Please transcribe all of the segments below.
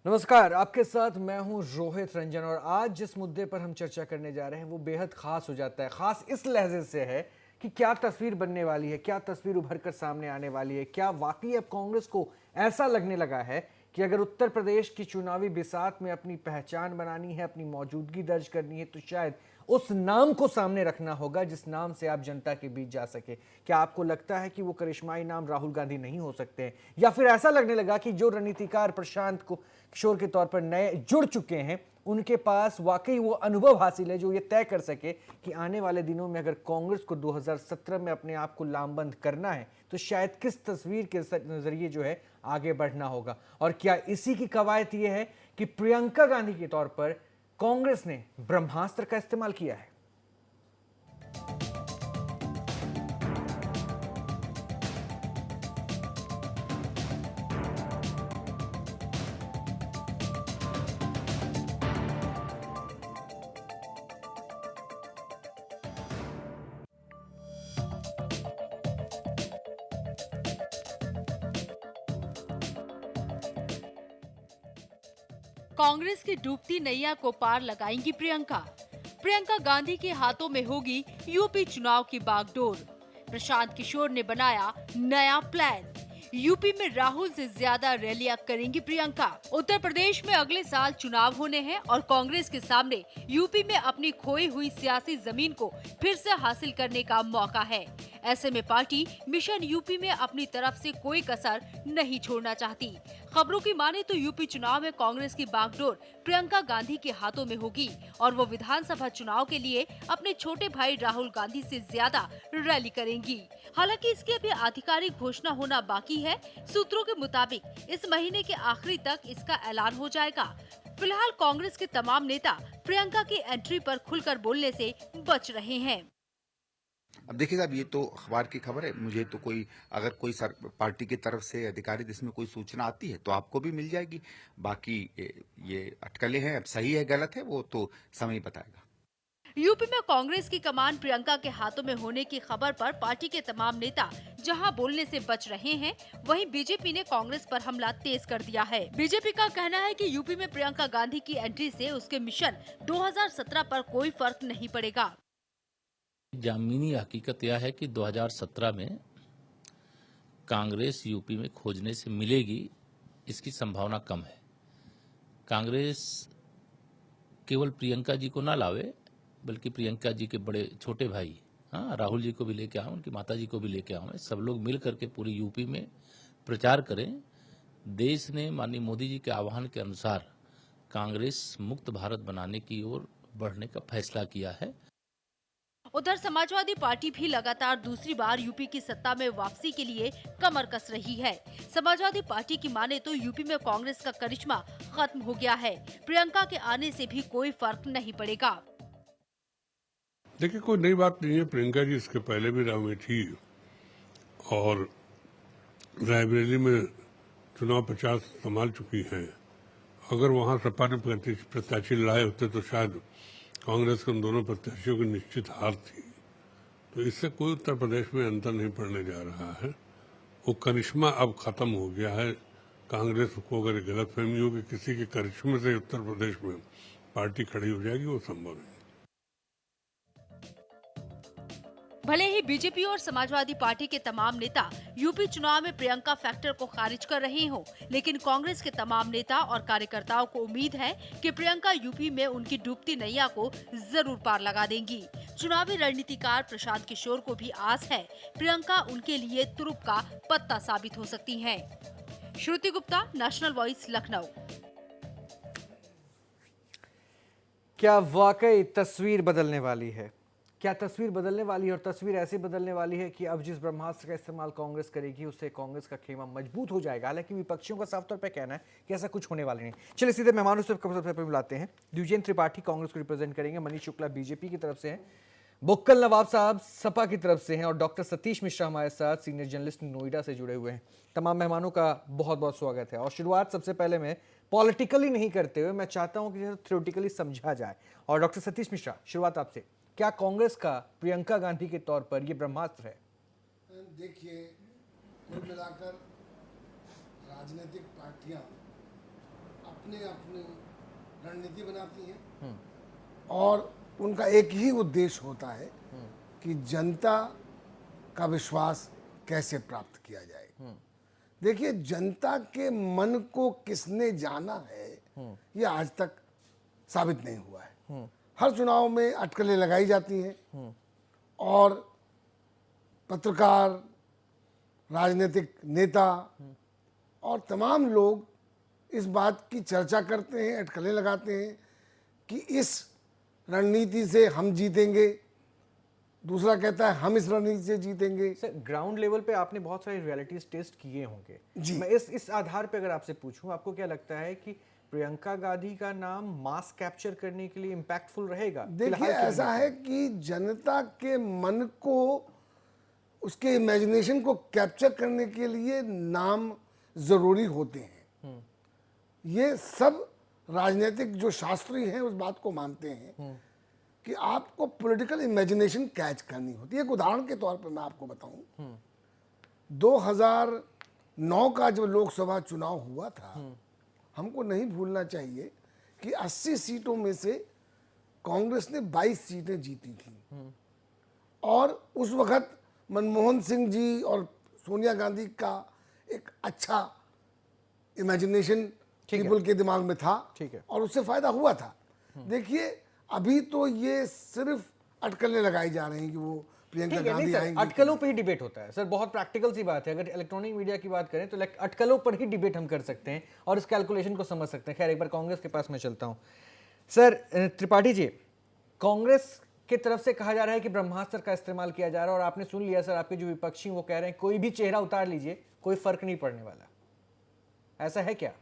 नमस्कार, आपके साथ मैं हूं रोहित रंजन और आज जिस मुद्दे पर हम चर्चा करने जा रहे हैं वो बेहद खास हो जाता है। खास इस लहजे से है कि क्या तस्वीर बनने वाली है, क्या तस्वीर उभर कर सामने आने वाली है। क्या वाकई अब कांग्रेस को ऐसा लगने लगा है कि अगर उत्तर प्रदेश की चुनावी बिसात में अपनी पहचान बनानी है, अपनी मौजूदगी दर्ज करनी है, तो शायद उस नाम को सामने रखना होगा जिस नाम से आप जनता के बीच जा सके। क्या आपको लगता है कि वो करिश्माई नाम राहुल गांधी नहीं हो सकते हैं, या फिर ऐसा लगने लगा कि जो रणनीतिकार प्रशांत को किशोर के तौर पर नए जुड़ चुके हैं उनके पास वाकई वो अनुभव हासिल है जो ये तय कर सके कि आने वाले दिनों में अगर कांग्रेस को 2017 में अपने आप को लामबंद करना है तो शायद किस तस्वीर के नजरिए जो है आगे बढ़ना होगा। और क्या इसी की कवायद ये है कि प्रियंका गांधी के तौर पर कांग्रेस ने ब्रह्मास्त्र का इस्तेमाल किया है। कांग्रेस की डूबती नैया को पार लगाएंगी प्रियंका। प्रियंका गांधी के हाथों में होगी यूपी चुनाव की बागडोर। प्रशांत किशोर ने बनाया नया प्लान। यूपी में राहुल से ज्यादा रैलियां करेंगी प्रियंका। उत्तर प्रदेश में अगले साल चुनाव होने हैं और कांग्रेस के सामने यूपी में अपनी खोई हुई सियासी जमीन को फिर से हासिल करने का मौका है। ऐसे में पार्टी मिशन यूपी में अपनी तरफ से कोई कसर नहीं छोड़ना चाहती। खबरों की माने तो यूपी चुनाव में कांग्रेस की बागडोर प्रियंका गांधी के हाथों में होगी और वो विधानसभा चुनाव के लिए अपने छोटे भाई राहुल गांधी से ज्यादा रैली करेंगी। हालांकि इसकी अभी आधिकारिक घोषणा होना बाकी है। सूत्रों के मुताबिक इस महीने के आखिरी तक इसका ऐलान हो जाएगा। फिलहाल कांग्रेस के तमाम नेता प्रियंका की एंट्री पर खुलकर बोलने से बच रहे हैं। अब देखिए साहब, ये तो अखबार की खबर है। मुझे तो कोई अगर कोई पार्टी की तरफ से अधिकारित इसमें कोई सूचना आती है तो आपको भी मिल जाएगी। बाकी ये अटकलें हैं, अब सही है गलत है वो तो समय ही बताएगा। यूपी में कांग्रेस की कमान प्रियंका के हाथों में होने की खबर पर पार्टी के तमाम नेता जहां बोलने से बच रहे हैं, वहीं बीजेपी ने कांग्रेस पर हमला तेज कर दिया है। बीजेपी का कहना है कि यूपी में प्रियंका गांधी की एंट्री से उसके मिशन 2017 पर कोई फर्क नहीं पड़ेगा। जामीनी हकीकत यह है कि 2017 में कांग्रेस यूपी में खोजने से मिलेगी, इसकी संभावना कम है। कांग्रेस केवल प्रियंका जी को ना लावे, बल्कि प्रियंका जी के बड़े छोटे भाई राहुल जी को भी लेके आए, उनकी माता जी को भी लेके आए, सब लोग मिल करके पूरी यूपी में प्रचार करें। देश ने माननीय मोदी जी के आह्वान के अनुसार कांग्रेस मुक्त भारत बनाने की ओर बढ़ने का फैसला किया है। उधर समाजवादी पार्टी भी लगातार दूसरी बार यूपी की सत्ता में वापसी के लिए कमर कस रही है। समाजवादी पार्टी की माने तो यूपी में कांग्रेस का करिश्मा खत्म हो गया है। प्रियंका के आने से भी कोई फर्क नहीं पड़ेगा। देखिए, कोई नई बात नहीं है। प्रियंका जी इसके पहले भी राह में थी और रायबरेली में चुनाव प्रचार संभाल चुकी हैं। अगर वहां सपा ने प्रत्याशी लाए होते तो शायद कांग्रेस के उन दोनं प्रत्याशियों की निश्चित हार थी। तो इससे कोई उत्तर प्रदेश में अंतर नहीं पड़ने जा रहा है। वो करिश्मा अब खत्म हो गया है। कांग्रेस को अगर गलतफहमी हो कि किसी के करिश्मे से उत्तर प्रदेश में पार्टी खड़ी हो जाएगी, वो संभव नहीं। भले ही बीजेपी और समाजवादी पार्टी के तमाम नेता यूपी चुनाव में प्रियंका फैक्टर को खारिज कर रहे हो, लेकिन कांग्रेस के तमाम नेता और कार्यकर्ताओं को उम्मीद है कि प्रियंका यूपी में उनकी डूबती नैया को जरूर पार लगा देंगी। चुनावी रणनीतिकार प्रशांत किशोर को भी आस है प्रियंका उनके लिए तुरुप का पत्ता साबित हो सकती हैं। श्रुति गुप्ता, नेशनल वॉइस, लखनऊ। क्या वाकई तस्वीर बदलने वाली है? क्या तस्वीर बदलने वाली है? और तस्वीर ऐसी बदलने वाली है कि अब जिस ब्रह्मास्त्र का इस्तेमाल कांग्रेस करेगी उससे कांग्रेस का खेमा मजबूत हो जाएगा। हालांकि विपक्षियों का साफ तौर पर कहना है कि ऐसा कुछ होने वाला नहीं। चलिए सीधे मेहमानों से सबसे पहले बुलाते हैं। द्विजेंद्र त्रिपाठी कांग्रेस को रिप्रेजेंट करेंगे, मनीष शुक्ला बीजेपी की तरफ से हैं, बुक्कल नवाब साहब सपा की तरफ से हैं और डॉक्टर सतीश मिश्रा हमारे साथ सीनियर जर्नलिस्ट नोएडा से जुड़े हुए हैं। तमाम मेहमानों का बहुत बहुत स्वागत है। और शुरुआत सबसे पहले मैं पॉलिटिकली नहीं करते हुए मैं चाहता हूं कि थ्योरेटिकली समझा जाए। और डॉक्टर सतीश मिश्रा, शुरुआत आपसे। क्या कांग्रेस का प्रियंका गांधी के तौर पर यह ब्रह्मास्त्र है? देखिए, कुल मिलाकर राजनीतिक पार्टियां अपने अपनी रणनीति बनाती हैं और उनका एक ही उद्देश्य होता है कि जनता का विश्वास कैसे प्राप्त किया जाए। देखिए, जनता के मन को किसने जाना है ये आज तक साबित नहीं हुआ है। हर चुनाव में अटकलें लगाई जाती हैं और पत्रकार, राजनीतिक नेता और तमाम लोग इस बात की चर्चा करते हैं, अटकलें लगाते हैं कि इस रणनीति से हम जीतेंगे, दूसरा कहता है हम इस रणनीति से जीतेंगे। सर, ग्राउंड लेवल पे आपने बहुत सारे रियलिटीज टेस्ट किए होंगे जी। मैं इस आधार पे अगर आपसे पूछूं, आपको क्या लगता है कि प्रियंका गांधी का नाम मास कैप्चर करने के लिए इम्पैक्टफुल रहेगा? देखिए, फिलहाल के ऐसा लिए। है कि जनता के मन को, उसके इमेजिनेशन को कैप्चर करने के लिए नाम जरूरी होते हैं। ये सब राजनीतिक जो शास्त्री हैं उस बात को मानते हैं कि आपको पॉलिटिकल इमेजिनेशन कैच करनी होती है। एक उदाहरण के तौर पर मैं आपको बताऊं, 2009 का जब लोकसभा चुनाव हुआ था, हमको नहीं भूलना चाहिए कि 80 सीटों में से कांग्रेस ने 22 सीटें जीती थी और उस वक्त मनमोहन सिंह जी और सोनिया गांधी का एक अच्छा इमेजिनेशन पीपल के दिमाग में था ठीक है। और उससे फायदा हुआ था। देखिए, अभी तो ये सिर्फ अटकलें लगाई जा रही हैं कि वो प्रियंका ठीक है, नहीं गांधी सर, आएंगी। अटकलों पे ही डिबेट होता है सर। बहुत प्रैक्टिकल सी बात है। अगर इलेक्ट्रॉनिक मीडिया की बात करें तो अटकलों पर ही डिबेट हम कर सकते हैं और इस कैलकुलेशन को समझ सकते हैं। खैर, एक बार कांग्रेस के पास मैं चलता हूं। सर त्रिपाठी जी, कांग्रेस की तरफ से कहा जा रहा है कि ब्रह्मास्त्र का इस्तेमाल किया जा रहा है और आपने सुन लिया सर, आपके जो विपक्षी वो कह रहे हैं कोई भी चेहरा उतार लीजिए, कोई फर्क नहीं पड़ने वाला। ऐसा है क्या?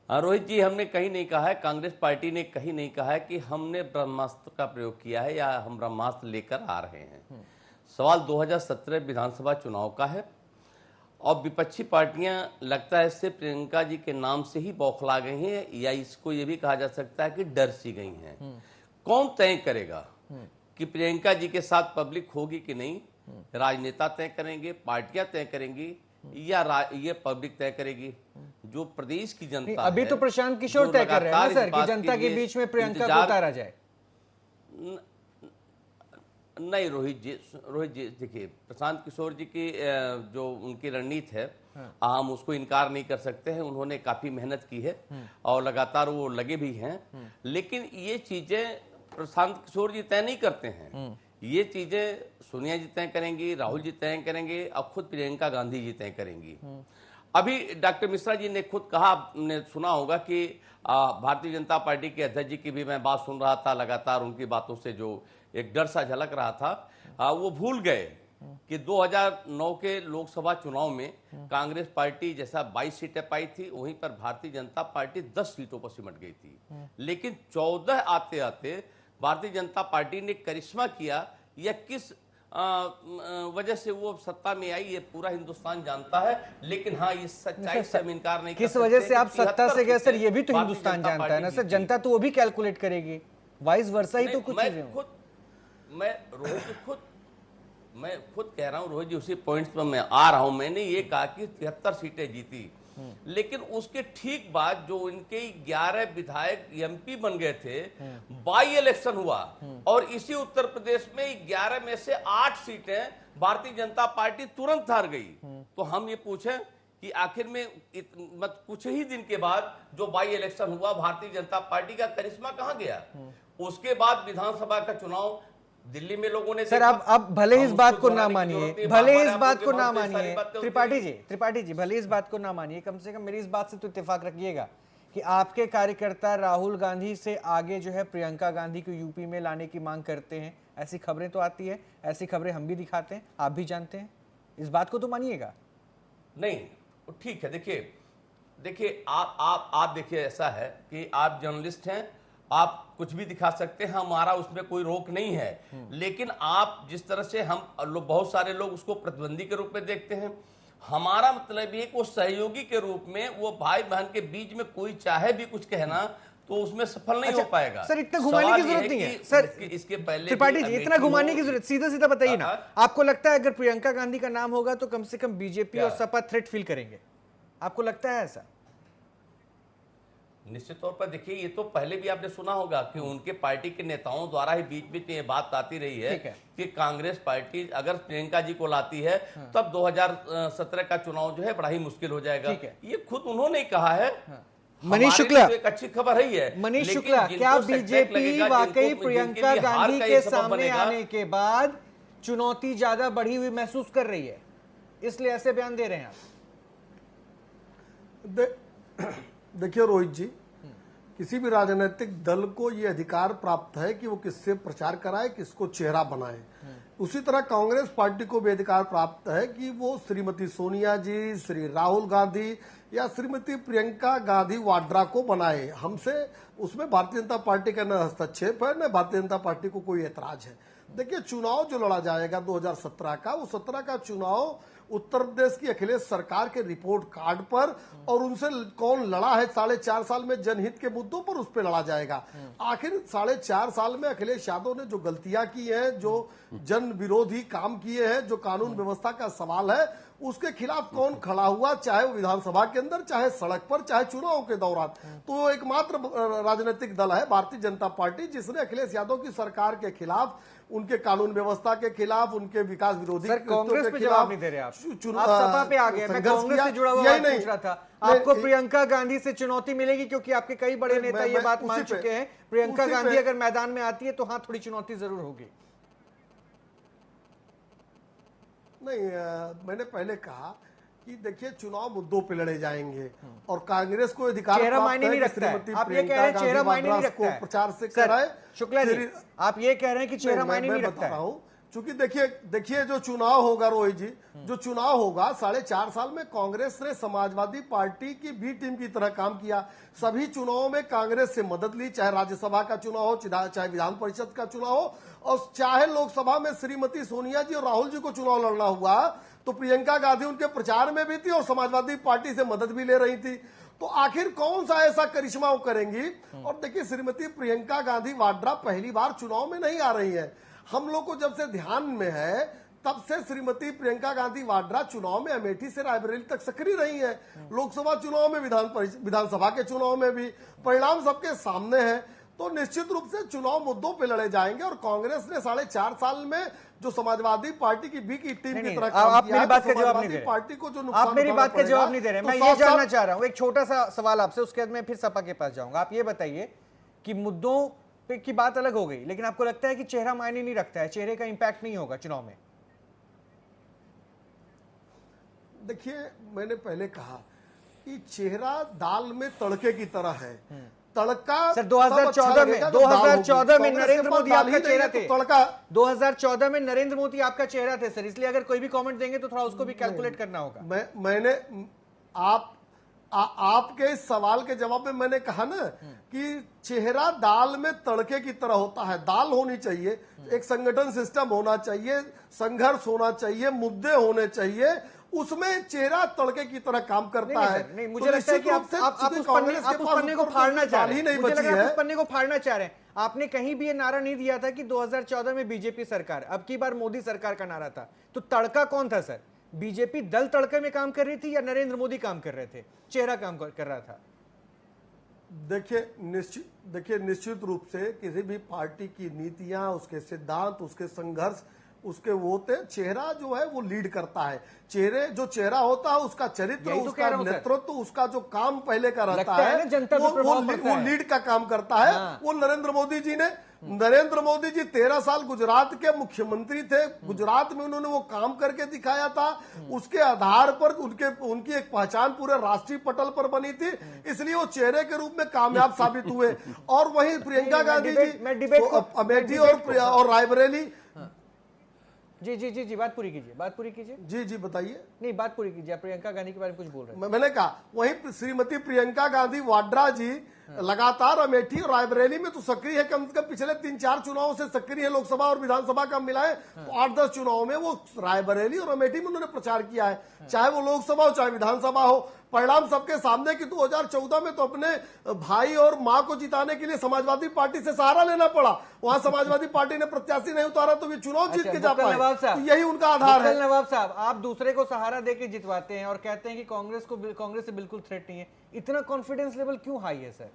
रोहित जी, हमने कहीं नहीं कहा है, कांग्रेस पार्टी ने कहीं नहीं कहा है कि हमने ब्रह्मास्त्र का प्रयोग किया है या हम ब्रह्मास्त्र लेकर आ रहे हैं। सवाल 2017 विधानसभा चुनाव का है और विपक्षी पार्टियां लगता है इससे प्रियंका जी के नाम से ही बौखला गई हैं या इसको ये भी कहा जा सकता है कि डर सी गई हैं। कौन तय करेगा कि प्रियंका जी के साथ पब्लिक होगी कि नहीं? राजनेता तय करेंगे, पार्टियां तय करेंगी या ये पब्लिक तय करेगी? जो प्रदेश की जनता अभी है, तो प्रशांत किशोर जो तय कर रहे हैं ना लगातार सर इस कि बात जनता के लिए बीच में प्रियंका को इंतजार- उतारा जाए। नहीं रोहित जी देखिए, प्रशांत किशोर जी की जो उनकी रणनीति है, हम उसको इनकार नहीं कर सकते हैं। उन्होंने काफी मेहनत की है और लगातार वो लगे भी हैं, लेकिन ये चीजें प्रशांत किशोर जी तय नहीं करते हैं। ये चीजें सोनिया जी तय करेंगी, राहुल जी तय करेंगे और खुद प्रियंका गांधी जी तय करेंगी। अभी डॉक्टर मिश्रा जी ने खुद कहा, आपने सुना होगा कि भारतीय जनता पार्टी के अध्यक्ष जी की भी मैं बात सुन रहा था, लगातार उनकी बातों से जो एक डर सा झलक रहा था, वो भूल गए कि 2009 के लोकसभा चुनाव में कांग्रेस पार्टी जैसा 22 सीटें पाई थी, वहीं पर भारतीय जनता पार्टी 10 सीटों पर सिमट गई थी। लेकिन 14 आते आते भारतीय जनता पार्टी ने करिश्मा किया, या किस वजह से वो सत्ता में आई ये पूरा हिंदुस्तान जानता है। लेकिन हाँ, इस सच्चाई से हम इनकार नहीं कर किस सकते वजह से आप कि सत्ता से गए सर, ये भी तो भारतीय हिंदुस्तान जनता जानता है ना पार्टी सर। जीती। जनता तो वो भी कैलकुलेट करेगी, वाइस वर्सा ही तो कुछ मैं चीजें हों। मैं खुद कह रहा हूं रोहित जी, उसी पॉइंट्स पर मैं आ रहा हूं। मैंने ये कहा कि 73 सीटें जीती, लेकिन उसके ठीक बाद जो इनके 11 विधायक एमपी बन गए थे, बाई इलेक्शन हुआ और इसी उत्तर प्रदेश में 11 में से 8 सीटें भारतीय जनता पार्टी तुरंत हार गई। तो हम ये पूछें कि आखिर में कुछ ही दिन के बाद जो बाई इलेक्शन हुआ, भारतीय जनता पार्टी का करिश्मा कहां गया? उसके बाद विधानसभा का चुनाव दिल्ली में लोगों ने सर अब भले ही इस बात को ना मानिए, भले ही इस बात को ना मानिए त्रिपाठी जी, भले इस बात को ना मानिए, कम से कम मेरी इस बात से तो इत्तेफाक रखिएगा कि आपके कार्यकर्ता राहुल गांधी से आगे जो है प्रियंका गांधी को यूपी में लाने की मांग करते हैं। ऐसी खबरें तो आती है, ऐसी खबरें हम भी दिखाते हैं, आप भी जानते हैं। इस बात को तो मानिएगा। नहीं, ठीक है। देखिए आप देखिए, ऐसा है कि आप जर्नलिस्ट हैं, आप कुछ भी दिखा सकते हैं, हमारा उसमें कोई रोक नहीं है। लेकिन आप जिस तरह से बहुत सारे लोग उसको प्रतिद्वंदी के रूप में देखते हैं, हमारा मतलब ये कि वो सहयोगी के रूप में, वो भाई बहन के बीच में कोई चाहे भी कुछ कहना तो उसमें सफल नहीं हो पाएगा। सर इतना घुमाने की जरूरत नहीं है सर। इसके पहले त्रिपाठी जी, इतना घुमाने की जरूरत, सीधा सीधा बताइए ना, आपको लगता है अगर प्रियंका गांधी का नाम होगा तो कम से कम बीजेपी और सपा थ्रेट फील करेंगे? आपको लगता है ऐसा? निश्चित तौर पर देखिए, ये तो पहले भी आपने सुना होगा कि उनके पार्टी के नेताओं द्वारा ही बीच बीच में ये बात आती रही है ठीक है। कि कांग्रेस पार्टी अगर प्रियंका जी को लाती है तब 2017 का चुनाव जो है बड़ा ही मुश्किल हो जाएगा। ठीक है। ये खुद उन्होंने ही कहा है। मनीष हमारे शुक्ला, लिए तो एक अच्छी खबर ही है। मनीष लेकिन शुक्ला, जिनको क्या setback बीजेपी लगेगा, वाकई जिनको- प्रियंका जिनके लिए हार गांधी का के ये सबब सामने बनेगा, आने के बाद चुनौती ज्यादा बढ़ी हुई महसूस कर रही है, इसलिए ऐसे बयान दे रहे हैं आप? देखिए रोहित जी, किसी भी राजनीतिक दल को ये अधिकार प्राप्त है कि वो किससे प्रचार कराए, किसको चेहरा बनाए। उसी तरह कांग्रेस पार्टी को भी अधिकार प्राप्त है कि वो श्रीमती सोनिया जी, श्री राहुल गांधी या श्रीमती प्रियंका गांधी वाड्रा को बनाए। हमसे उसमें भारतीय जनता पार्टी का न हस्तक्षेप है, न भारतीय जनता पार्टी को कोई ऐतराज है। देखिए, चुनाव जो लड़ा जाएगा 2017 का, वो 17 का चुनाव उत्तर प्रदेश की अखिलेश सरकार के रिपोर्ट कार्ड पर और उनसे कौन लड़ा है 4.5 साल में जनहित के मुद्दों पर, उस पर लड़ा जाएगा। आखिर 4.5 साल में अखिलेश यादव ने जो गलतियां की हैं, जो जन विरोधी काम किए हैं, जो कानून व्यवस्था का सवाल है, उसके खिलाफ कौन खड़ा हुआ, चाहे वो विधानसभा के अंदर, चाहे सड़क पर, चाहे चुनाव के दौरान। तो एकमात्र राजनीतिक दल है भारतीय जनता पार्टी जिसने अखिलेश यादव की सरकार के खिलाफ, उनके कानून व्यवस्था के खिलाफ, उनके विकास विरोधी सर, कृत्यों कांग्रेस के पे खिलाफ जवाब नहीं दे रहे आप सपा पे आ गए। मैं कांग्रेस से जुड़ा हुआ बात पूछ रहा था। आपको प्रियंका गांधी से चुनौती मिलेगी, क्योंकि आपके कई बड़े नेता ये बात मान चुके हैं, प्रियंका गांधी अगर मैदान में आती है तो हाँ, थोड़ी चुनौती जरूर होगी। नहीं, मैंने पहले कहा कि देखिए, चुनाव मुद्दों पे लड़े जाएंगे और कांग्रेस को अधिकार चेहरा प्राप्त मायने है नहीं कि रखता है। श्रीमती आप ये कह प्रियंका रहे हैं चेहरा गांधी मायने नहीं वाड्रा रखता को है। प्रचार से सर, कराए। शुक्ला जी, आप ये कह रहे हैं कि चेहरा मायने नहीं रखता रहा है। हूं, चूंकि देखिए जो चुनाव होगा रोहित जी, जो चुनाव होगा 4.5 साल में कांग्रेस ने समाजवादी पार्टी की बी टीम की तरह काम किया। सभी चुनावों में कांग्रेस से मदद ली, चाहे राज्यसभा का चुनाव हो, चाहे विधान परिषद का चुनाव हो, और चाहे लोकसभा में श्रीमती सोनिया जी और राहुल जी को चुनाव लड़ना हुआ तो प्रियंका गांधी उनके प्रचार में भी थी और समाजवादी पार्टी से मदद भी ले रही थी। तो आखिर कौन सा ऐसा करिश्मा वो करेंगी? और देखिए, श्रीमती प्रियंका गांधी वाड्रा पहली बार चुनाव में नहीं आ रही है। हम लोग को जब से ध्यान में है तब से श्रीमती प्रियंका गांधी वाड्रा चुनाव में अमेठी से रायबरेली तक सक्रिय रही है। लोकसभा चुनाव में, विधानसभा के चुनाव में भी परिणाम सबके सामने है। तो निश्चित रूप से चुनाव मुद्दों पे लड़े जाएंगे और कांग्रेस ने 4.5 साल में जो समाजवादी पार्टी की बी की टीम की तरह काम आप किया मेरी है, बात तो का जवाब नहीं दे समाजवादी रहे। पार्टी को जो नुकसान आप मेरी उठाना बात का जवाब पड़ेगा, नहीं दे रहे। तो मैं ये साथ-साथ जानना चाह रहा हूं, एक छोटा सा सवाल आपसे, उसके बाद मैं फिर सपा के पास जाऊंगा। आप ये बताइए कि मुद्दों पे की बात अलग हो गई, लेकिन आपको लगता है कि चेहरा मायने नहीं रखता है, चेहरे का इंपैक्ट नहीं होगा चुनाव में? देखिए, मैंने पहले कहा कि चेहरा दाल में तड़के की तरह है। तड़का सर, 2014 में नरेंद्र मोदी आपका चेहरा थे। तड़का 2014 में नरेंद्र मोदी आपका चेहरा थे सर, इसलिए अगर कोई भी कमेंट देंगे तो थोड़ा उसको भी कैलकुलेट करना होगा। मैंने आपके इस सवाल के जवाब में मैंने कहा ना कि चेहरा दाल में तड़के की तरह होता है। दाल होनी चाहिए, एक संगठन सिस्टम होना चाहिए, संघर्ष होना चाहिए, मुद्दे होने चाहिए, उसमें चेहरा तड़के की तरह काम करता है। नहीं, मुझे लगता है कि आप उस पन्ने को फाड़ना चाह रहे हैं। मुझे लग रहा है आप उस पन्ने को फाड़ना चाह रहे हैं। आपने कहीं भी ये नारा नहीं दिया था कि 2014 में बीजेपी सरकार, अब की बार मोदी सरकार का नारा था। तो तड़का कौन था सर? बीजेपी दल तड़के में काम कर रही थी या नरेंद्र मोदी काम कर रहे थे, चेहरा काम कर रहा था? देखिए निश्चित रूप से किसी भी पार्टी की नीतियां, उसके सिद्धांत, उसके संघर्ष, उसके वो होते, चेहरा जो है वो लीड करता है। जो चेहरा होता है उसका चरित्र, उसका नेतृत्व, उसका जो काम पहले का रहता है, वो लीड का काम करता है। वो नरेंद्र मोदी जी 13 साल गुजरात के मुख्यमंत्री थे। गुजरात में उन्होंने वो काम करके दिखाया था। उसके आधार पर उनकी एक पहचान पूरे राष्ट्रीय पटल पर बनी थी, इसलिए वो चेहरे के रूप में कामयाब साबित हुए। और वहीं प्रियंका गांधी जी अमेठी और रायबरेली। जी, बात पूरी कीजिए। जी बताइए। नहीं, बात पूरी कीजिए। प्रियंका गांधी के बारे में कुछ बोल रहे हैं। मैंने कहा वहीं श्रीमती प्रियंका गांधी वाड्रा जी लगातार अमेठी और रायबरेली में तो सक्रिय है। कम से कम पिछले 3-4 चुनावों से सक्रिय है। लोकसभा और विधानसभा का मिलाए तो 8-10 चुनाव में वो रायबरेली और अमेठी में उन्होंने प्रचार किया है, चाहे वो लोकसभा हो चाहे विधानसभा हो। परिणाम सबके सामने कि 2014 में तो अपने भाई और मां को जिताने के लिए समाजवादी पार्टी से सहारा लेना पड़ा। वहां समाजवादी पार्टी ने प्रत्याशी नहीं उतारा तो वे चुनाव जीत के जा पाए। तो यही उनका आधार है। नवाब साहब, आप दूसरे को सहारा देके जितवाते हैं और कहते हैं कि कांग्रेस से बिल्कुल थ्रेट नहीं है, इतना कॉन्फिडेंस लेवल क्यों हाई है सर?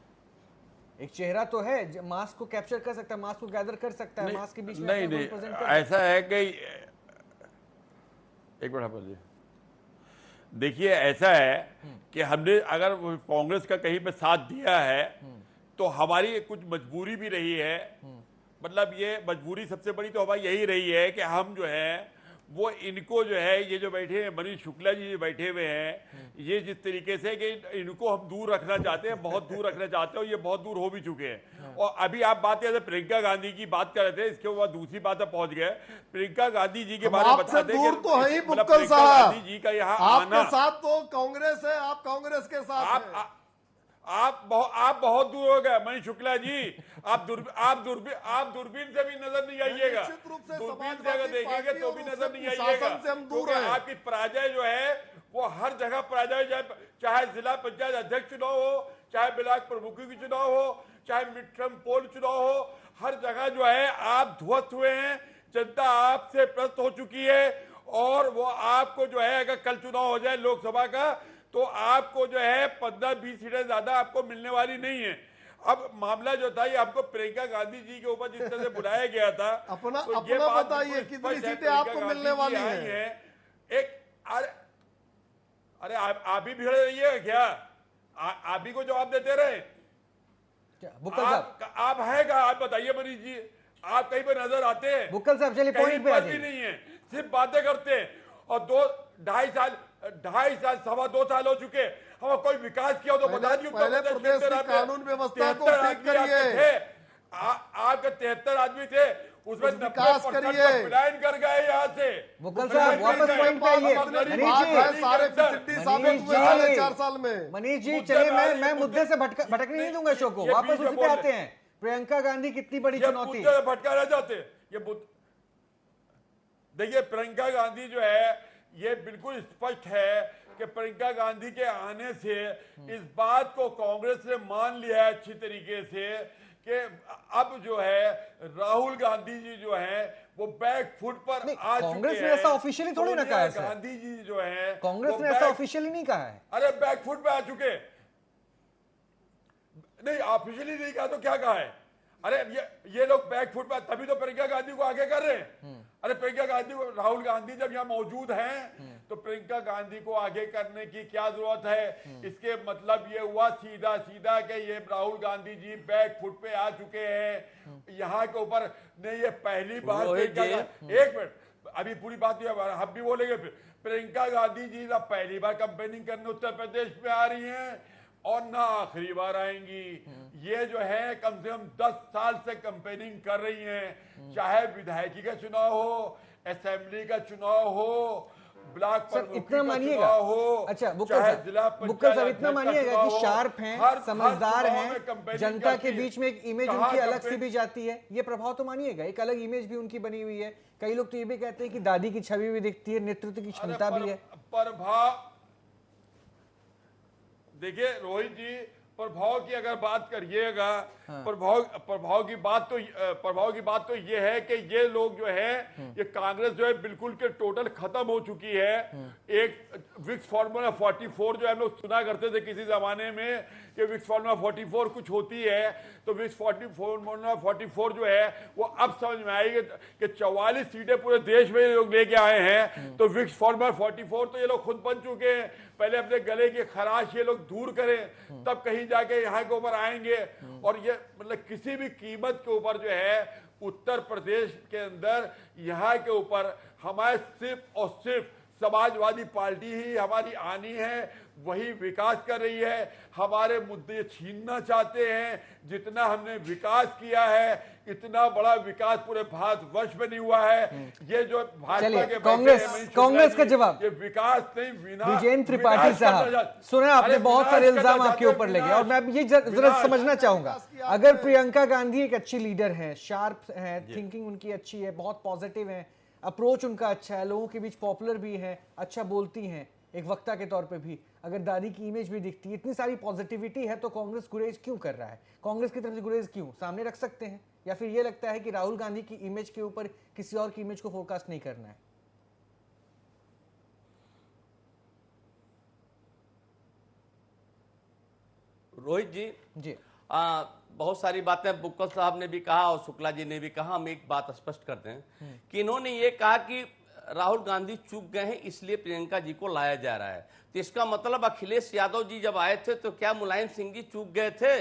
एक चेहरा तो है, मास को कैप्चर कर सकता है, मास को गैदर कर सकता है, मास के बीच में नहीं अपना नहीं, represent कर ऐसा है कि एक मिनट बोलिए। देखिए ऐसा है कि हमने अगर कांग्रेस का कहीं पे साथ दिया है तो हमारी कुछ मजबूरी भी रही है। मतलब ये मजबूरी सबसे बड़ी तो हमारी यही रही है कि हम जो है वो इनको जो है, ये जो बैठे हैं मनीष शुक्ला जी जो बैठे हुए हैं, ये जिस तरीके से कि इनको हम दूर रखना चाहते हैं, बहुत दूर रखना चाहते हैं, और ये बहुत दूर हो भी चुके हैं। और अभी आप बात करते प्रियंका गांधी की बात कर रहे थे, इसके बाद दूसरी बात पर पहुंच गए। प्रियंका गांधी जी के बारे में आपसे बताते दूर तो है ही मतलब बुक्कल प्रियंका साहब, गांधी जी का यहाँ आपके आना, साथ तो कांग्रेस है, आप कांग्रेस के साथ हैं। आप बहुत दूर हो गए मनीष शुक्ला जी। आप दूरबीन से भी नजर नहीं आइएगा। निश्चित रूप से दूरबीन से अगर देखेंगे तो भी नजर नहीं आइएगा, शासन से हम दूर क्योंकि हैं। आपकी पराजय जो है वो हर जगह पराजय, चाहे जिला पंचायत अध्यक्ष चुनाव हो, चाहे ब्लॉक प्रमुखों की चुनाव हो, चाहे मिड टर्म पोल चुनाव हो, हर जगह जो है आप ध्वस्त हुए हैं। जनता आपसे प्रस्त हो चुकी है और वो आपको जो है, अगर कल चुनाव हो जाए लोकसभा का, तो आपको जो है 15-20 सीटें ज्यादा आपको मिलने वाली नहीं है। अब मामला जो था ये आपको प्रियंका गांधी जी के ऊपर जिस तरह से बुलाया गया था, अपना तो ये बात बताइए बिल्कुल कितनी स्पष्ट है, सीटें आपको प्रियंका मिलने गांधी जी वाली आई हैं? एक अरे आप भी भिड़ रहिएगा क्या? आप भी को जवाब देते रहे? क्या बुक्कल साहब? आप है क्या? आप बताइए मनीष जी, आप कहीं पर नजर आते हैं? बुक्कल साहब चलिए कहीं पॉइंट पे आ पर भी जाइए। नहीं है, सिर्फ बातें करते हैं। और 2-2.5 साल 2.5 साल हो चुके, हम कोई विकास किया हो तो बता दियो। पहले प्रदेश की कानून व्यवस्था को ठीक करिए। आपके 73 आदमी थे, उसमें विकास 90% करिए। पलायन कर गए यहाँ से। बुक्कल साहब वापस पॉइंट पे आइए। सारे फिसिलिटी साबित हुए साढ़े 4 साल में। मनीष जी चलिए, मैं मुद्दे से भटकने नहीं दूंगा शो को, वापस उसी पे आते हैं। प्रियंका गांधी कितनी बड़ी चुनौती? भटका रह जाते ये देखिए, प्रियंका गांधी जो है ये बिल्कुल स्पष्ट है कि प्रियंका गांधी के आने से इस बात को कांग्रेस ने मान लिया है अच्छी तरीके से कि अब जो है राहुल गांधी जी जो है वो बैक फुट पर आ चुके हैं। कांग्रेस ने ऐसा ऑफिशियली थोड़ी ना कहा है सर। गांधी जी जो है कांग्रेस ने ऐसा ऑफिशियली नहीं कहा है। अरे बैक फुट पे आ चुके नहीं, ऑफिशियली नहीं कहा तो क्या कहा है? अरे ये लोग बैक फुट पे, तभी तो प्रियंका गांधी को आगे कर रहे हैं। अरे प्रियंका गांधी को, राहुल गांधी जब यहाँ मौजूद हैं तो प्रियंका गांधी को आगे करने की क्या जरूरत है? इसके मतलब ये हुआ सीधा सीधा कि ये राहुल गांधी जी बैक फुट पे आ चुके हैं यहाँ के ऊपर। नहीं, ये पहली बार एक मिनट, अभी पूरी बात हम भी बोलेंगे। प्रियंका गांधी जी ना पहली बार कैंपेनिंग करने उत्तर प्रदेश में आ रही हैं और ना आखिरी बार आएंगी। ये जो है कम से कम 10 साल से कैंपेनिंग कर रही हैं, चाहे विधायकी का चुनाव हो, असेंबली का चुनाव हो, ब्लॉक सर इतना मानिएगा। अच्छा बुक्कल साहब इतना मानिएगा कि शार्प हैं, समझदार हैं, जनता के बीच में एक इमेज उनकी अलग सी भी जाती है, ये प्रभाव तो मानिएगा, एक अलग इमेज भी उनकी बनी हुई है। कई लोग तो ये भी कहते हैं कि दादी की छवि भी दिखती है, नेतृत्व की क्षमता भी है। प्रभाव देखिए रोहित जी, प्रभाव की अगर बात करिएगा, प्रभाव की बात तो ये है कि ये लोग जो है, ये कांग्रेस जो है बिल्कुल के टोटल खत्म हो चुकी है। एक विक्स फार्मूला 44 जो हम लोग सुना करते थे किसी जमाने में कि विक्स फार्मूला 44 कुछ होती है, तो विक्स फार्मूला 44 जो है वो अब समझ में आएगी कि 44 सीटें पूरे देश में लोग लेके आए हैं। तो विक्स फार्मूला 44 तो ये लोग खुद बन चुके हैं। पहले अपने गले की खराश ये लोग दूर करें, तब कहीं जाके यहाँ के ऊपर आएंगे। और ये मतलब किसी भी कीमत के ऊपर जो है उत्तर प्रदेश के अंदर यहाँ के ऊपर हमारे सिर्फ और सिर्फ समाजवादी पार्टी ही हमारी आनी है, वही विकास कर रही है। हमारे मुद्दे छीनना चाहते हैं। जितना हमने विकास किया है, इतना बड़ा विकास पूरे भारतवर्ष में नहीं हुआ है। ये जो भाजपा के कांग्रेस का जवाब, ये विकास नहीं, विजेंद्र त्रिपाठी साहब सुना आपने, बहुत सारे इल्जाम आपके ऊपर लगे और मैं ये जरा समझना चाहूंगा, अगर प्रियंका गांधी एक अच्छी लीडर है, शार्प है, थिंकिंग उनकी अच्छी है, बहुत पॉजिटिव है, अप्रोच उनका अच्छा है, लोगों के बीच पॉपुलर भी है, अच्छा बोलती हैं एक वक्ता के तौर पे भी, अगर दादी की इमेज भी दिखती है, इतनी सारी पॉजिटिविटी है, तो कांग्रेस गुरेज क्यों कर रहा है? कांग्रेस की तरफ से गुरेज क्यों सामने रख सकते हैं? या फिर ये लगता है कि राहुल गांधी की इमेज के ऊपर किसी और की इमेज को फोरकास्ट नहीं करना है? रोहित जी जी बहुत सारी बातें बुक्कल साहब ने भी कहा और शुक्ला जी ने भी कहा। हम एक बात स्पष्ट करते हैं कि इन्होंने ये कहा कि राहुल गांधी चूक गए हैं इसलिए प्रियंका जी को लाया जा रहा है। तो इसका मतलब अखिलेश यादव जी जब आए थे तो क्या मुलायम सिंह जी चूक गए थे?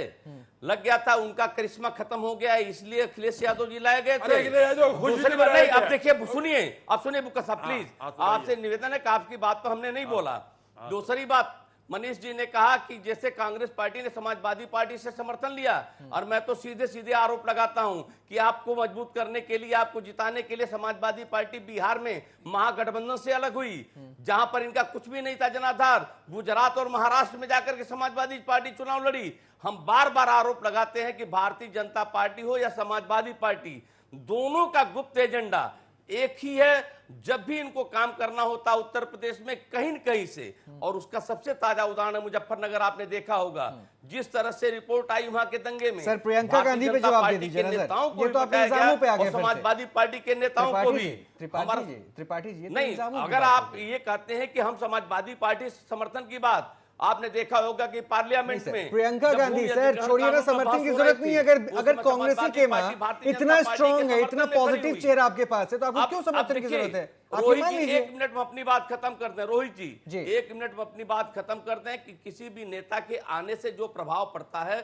लग गया था उनका करिश्मा खत्म हो गया है इसलिए अखिलेश यादव जी लाए गए थे। दूसरी बात नहीं, अब देखिए सुनिए, आप सुनिए बुक्का साहब प्लीज, आपसे निवेदन है कि आपकी बात तो हमने नहीं बोला। दूसरी बात, मनीष जी ने कहा कि जैसे कांग्रेस पार्टी ने समाजवादी पार्टी से समर्थन लिया, और मैं तो सीधे सीधे आरोप लगाता हूं कि आपको मजबूत करने के लिए, आपको जिताने के लिए समाजवादी पार्टी बिहार में महागठबंधन से अलग हुई, जहां पर इनका कुछ भी नहीं था जनाधार। गुजरात और महाराष्ट्र में जाकर के समाजवादी पार्टी चुनाव लड़ी। हम बार बार आरोप लगाते हैं कि भारतीय जनता पार्टी हो या समाजवादी पार्टी, दोनों का गुप्त एजेंडा एक ही है। जब भी इनको काम करना होता उत्तर प्रदेश में कहीं न कहीं से, और उसका सबसे ताजा उदाहरण मुजफ्फरनगर आपने देखा होगा, जिस तरह से रिपोर्ट आई वहां के दंगे में। सर, प्रियंका गांधी पे जवाब दे दीजिए ना सर, ये तो आपके इल्जामों पे आ गए। समाजवादी पार्टी के नेताओं को भी त्रिपाठी जी नहीं, अगर आप ये कहते हैं कि हम समाजवादी पार्टी समर्थन की बात, आपने देखा होगा कि पार्लियामेंट में प्रियंका गांधी सर, छोड़िए ना, समर्थन की जरूरत नहीं है। अगर कांग्रेसी के मां इतना स्ट्रांग है, इतना पॉजिटिव चेहरा आपके पास है, तो आपको क्यों समर्थन की जरूरत है? रोहित जी, एक मिनट में अपनी बात खत्म करते हैं। रोहित जी एक मिनट में अपनी बात खत्म करते हैं कि किसी भी नेता के आने से जो प्रभाव पड़ता है,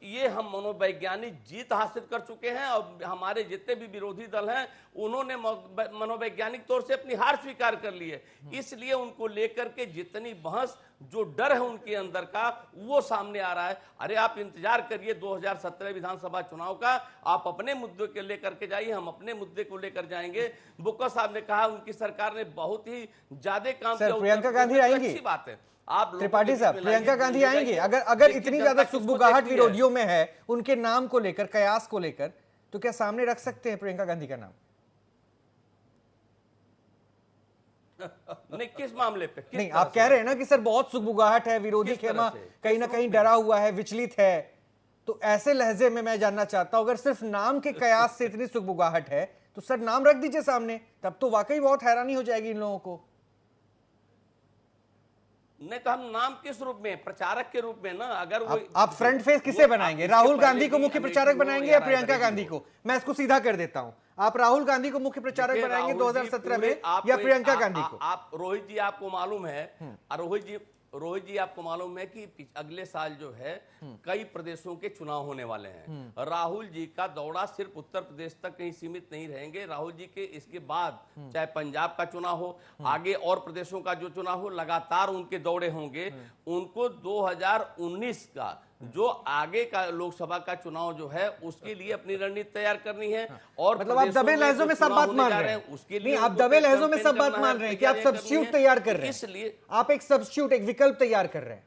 ये हम मनोवैज्ञानिक जीत हासिल कर चुके हैं, और हमारे जितने भी विरोधी दल हैं उन्होंने मनोवैज्ञानिक तौर से अपनी हार स्वीकार कर ली है। इसलिए उनको लेकर के जितनी बहस, जो डर है उनके अंदर का, वो सामने आ रहा है। अरे आप इंतजार करिए 2017 विधानसभा चुनाव का, आप अपने मुद्दे को लेकर के जाइए, हम अपने मुद्दे को लेकर जाएंगे। बुक्का साहब ने कहा उनकी सरकार ने बहुत ही ज्यादा काम किया। प्रियंका गांधी आएंगी, अच्छी बात है। आप त्रिपाठी साहब, प्रियंका गांधी आएंगे। अगर इतनी ज्यादा सुगबुगाहट विरोधियों में है उनके नाम को लेकर, कयास को लेकर, तो क्या सामने रख सकते हैं प्रियंका गांधी का नाम? नहीं, किस मामले पे? नहीं, आप कह रहे हैं ना कि सर बहुत सुगबुगाहट है, विरोधी खेमा कहीं ना कहीं डरा हुआ है, विचलित है। तो ऐसे लहजे में मैं जानना चाहता हूं, अगर सिर्फ नाम के कयास से इतनी सुगबुगाहट है तो सर नाम रख दीजिए सामने, तब तो वाकई बहुत हैरानी हो जाएगी इन लोगों को। नहीं तो हम नाम किस रूप में, प्रचारक के रूप में ना, अगर वो आप फ्रंट फेस किसे बनाएंगे? राहुल गांधी को मुख्य प्रचारक बनाएंगे या प्रियंका गांधी को? मैं इसको सीधा कर देता हूं, आप राहुल गांधी को मुख्य प्रचारक बनाएंगे 2017 में या प्रियंका गांधी को? आप रोहित जी, आपको मालूम है, रोहित जी आपको मालूम है कि अगले साल जो है कई प्रदेशों के चुनाव होने वाले हैं। राहुल जी का दौरा सिर्फ उत्तर प्रदेश तक कहीं सीमित नहीं रहेंगे। राहुल जी के इसके बाद चाहे पंजाब का चुनाव हो, आगे और प्रदेशों का जो चुनाव हो, लगातार उनके दौरे होंगे। उनको 2019 का जो आगे का लोकसभा का चुनाव जो है उसके लिए अपनी रणनीति तैयार करनी है। और मतलब आप दबे लहजों में सब बात मान रहे हैं, उसके लिए आप दबे लहजों में सब बात मान रहे हैं कि आप सब्स्टिट्यूट तैयार कर रहे हैं। इसलिए आप एक सब्स्टिट्यूट, एक विकल्प तैयार कर रहे हैं,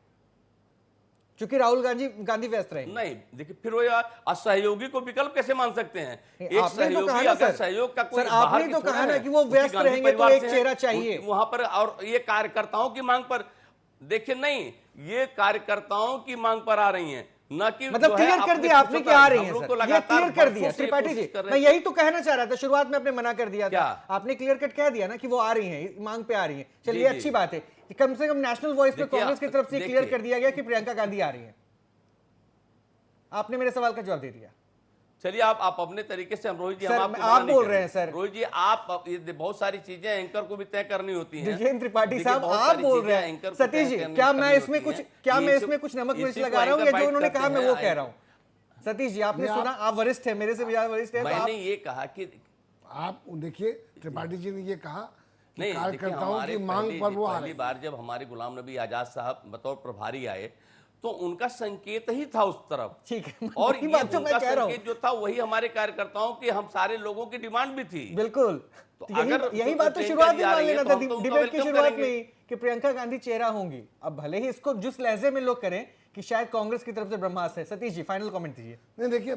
क्योंकि राहुल गांधी व्यस्त रहेंगे। नहीं देखिए, फिर वो असहयोगी को विकल्प कैसे मान सकते हैं? एक आपने तो कहा सहयोगी, ना अगर सर, सहयोग का कोई आपने तो कहा ना कि वो व्यस्त रहेंगे तो एक चेहरा चाहिए वहां पर। और ये कार्यकर्ताओं की मांग पर देखिए, नहीं, ये कार्यकर्ताओं की मांग पर आ रही हैं, न कि मतलब क्लियर कर दिया आपने कि आ रही है सर, ये क्लियर कर दिया त्रिपाठी जी। मैं यही तो कहना चाह रहा था, शुरुआत में आपने मना कर दिया था, आपने क्लियर कट कह दिया ना कि वो आ रही हैं, मांग पे आ रही हैं। चलिए अच्छी बात है, कम से कम नेशनल वॉइस पे कांग्रेस की तरफ से क्लियर कर दिया गया कि प्रियंका गांधी आ रही है। आपने मेरे सवाल का जवाब दे दिया। चलिए आप अपने तरीके से, हम रोहित जी, हम आप बोल रहे हैं सर, रोहित जी, आप बहुत सारी चीजें एंकर को भी तय करनी होती हैं। विजेंद्र त्रिपाठी साहब आप बोल रहे हैं। सतीश जी, क्या मैं इसमें कुछ नमक मिर्च लगा रहा हूं या जो उन्होंने कहा मैं वो कह रहा हूं? सतीश जी, आपने सुना, आप वरिष्ठ है, मेरे से भी ज्यादा वरिष्ठ है। मैंने ये कहा कि आप देखिए, त्रिपाठी जी ने ये कहा नहीं, कार्यकर्ताओं की मांग पर वो आ रही। पहली बार जब हमारे गुलाम नबी आजाद साहब बतौर प्रभारी आए तो उनका संकेत ही था उस तरफ, ठीक है, और ये उनका संकेत जो था वही हमारे कार्यकर्ताओं की, हम सारे लोगों की डिमांड भी थी। बिल्कुल, तो अगर यही बात तो शुरुआत में मान लेना था, डिबेट की शुरुआत में कि प्रियंका गांधी चेहरा होंगी। अब भले ही इसको जिस लहजे में लोग करें कि शायद कांग्रेस की तरफ से ब्रह्मास्त्र है। सतीश जी, फाइनल कमेंट दीजिए। नहीं देखिए,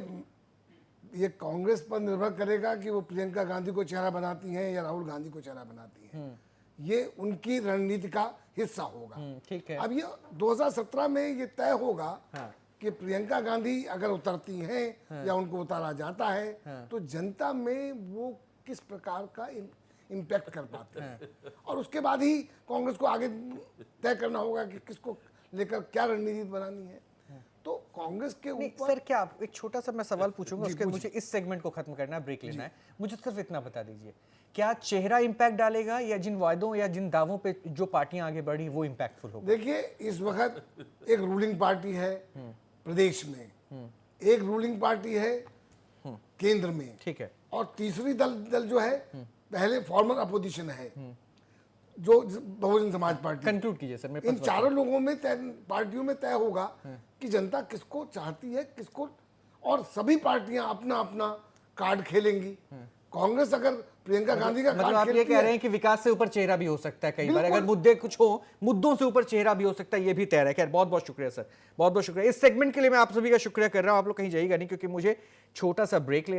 ये कांग्रेस पर निर्भर करेगा कि वो प्रियंका गांधी को चेहरा बनाती हैं या राहुल गांधी को चेहरा बनाती हैं। ये उनकी रणनीति का हिस्सा होगा। ठीक है, अब ये 2017 में ये तय होगा कि प्रियंका गांधी अगर उतरती हैं या उनको उतारा जाता है तो जनता में वो किस प्रकार का इम्पैक्ट कर पाते हैं, और उसके बाद ही कांग्रेस को आगे तय करना होगा कि किसको लेकर क्या रणनीति बनानी है। तो कांग्रेस के नहीं ऊपर सर, क्या एक छोटा सा मैं सवाल पूछूंगा, उसके बाद मुझे इस सेगमेंट को खत्म करना है, ब्रेक लेना है। मुझे सिर्फ इतना बता दीजिए, क्या चेहरा इंपैक्ट डालेगा या जिन वायदों या जिन दावों पे जो पार्टियां आगे बढ़ी वो इंपैक्टफुल होगा? देखिए, इस वक्त एक रूलिंग पार्टी है प्रदेश में, एक रूलिंग पार्टी है केंद्र में, ठीक है, और तीसरी दल जो है पहले फॉर्मर अपोजिशन है जो बहुजन समाज पार्टी। कंक्लूड कीजिए सर, मेरे इन पास चारों लोगों में पार्टियों में तय होगा कि जनता किसको चाहती है, किसको, और सभी पार्टियां अपना अपना कार्ड खेलेंगी। कांग्रेस अगर प्रियंका गांधी का मतलब कार्ड आप ये खेलती कह है, रहे हैं कि विकास से ऊपर चेहरा भी हो सकता है, कई बार बिल्कुल। अगर मुद्दे कुछ हो, मुद्दों से ऊपर चेहरा भी हो सकता है, ये भी तय है। खैर, बहुत बहुत शुक्रिया सर, बहुत बहुत शुक्रिया। इस सेगमेंट के लिए मैं आप सभी का शुक्रिया कर रहा हूं। आप लोग कहीं जाइएगा नहीं, क्योंकि मुझे छोटा सा ब्रेक ले